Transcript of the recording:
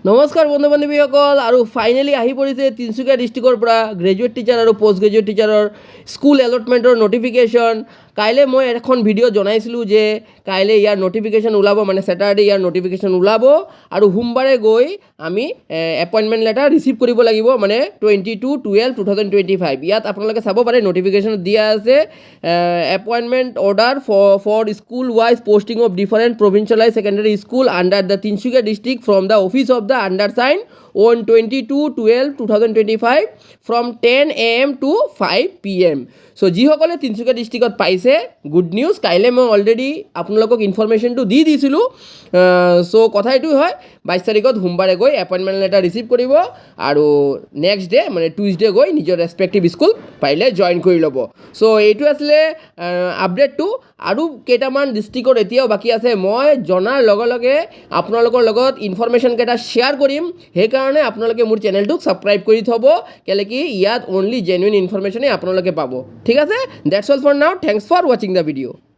নমস্কাৰ বন্ধু বান্ধৱীসকল আৰু ফাইনেলি আহি পৰিছে তিনিচুকীয়া ডিষ্ট্ৰিক্টৰ পৰা গ্ৰেজুৱেট টিচাৰ আৰু পোষ্ট গ্ৰেজুৱেট টিচাৰৰ স্কুল এলটমেণ্টৰ নটিফিকেশ্যন। কাইলৈ মই এখন ভিডিঅ' জনাইছিলোঁ যে কাইলৈ ইয়াৰ নটিফিকেশ্যন ওলাব, মানে ছেটাৰডে ইয়াৰ নটিফিকেশ্যন ওলাব আৰু সোমবাৰে গৈ আমি এপইণ্টমেণ্ট লেটাৰ ৰিচিভ কৰিব লাগিব, মানে 22/12/2025। ইয়াত আপোনালোকে চাব পাৰে নটিফিকেশ্যন দিয়া আছে appointment order for school wise posting of different provincialised secondary school under the Tinsukia district from the office of the undersigned on 22/12/2025 from 10 AM to 5 PM। চ' যিসকলে তিনিচুকীয়া ডিষ্ট্ৰিক্টত পাইছে, গুড নিউজ। কাইলৈ মই অলৰেডি আপোনালোকক ইনফৰমেশ্যনটো দি দিছিলোঁ। চ' কথা এইটোৱে হয়, 22 তাৰিখত সোমবাৰে গৈ এপইণ্টমেণ্ট লেটাৰ ৰিচিভ কৰিব আৰু নেক্সট ডে মানে টুইজডে গৈ নিজৰ ৰেচপেক্টিভ স্কুল পাৰিলে জইন কৰি ল'ব। চ' এইটো আছিলে আপডেটটো। আৰু কেইটামান ডিষ্ট্ৰিক্টত এতিয়াও বাকী আছে, মই জনাৰ লগে লগে আপোনালোকৰ লগত ইনফৰমেশ্যনকেইটা শ্বেয়াৰ কৰিম। সেইকাৰণে আপোনালোকে মোৰ চেনেলটোক ছাবস্ক্ৰাইব কৰি থ'ব, কেলৈ কি ইয়াত অনলি জেনুইন ইনফৰমেশ্যনেই আপোনালোকে পাব। ঠিক আছে, ডেটছ অল ফৰ নাও। থেংকছ ফৰ ৱাচিং দ্য ভিডিঅ'।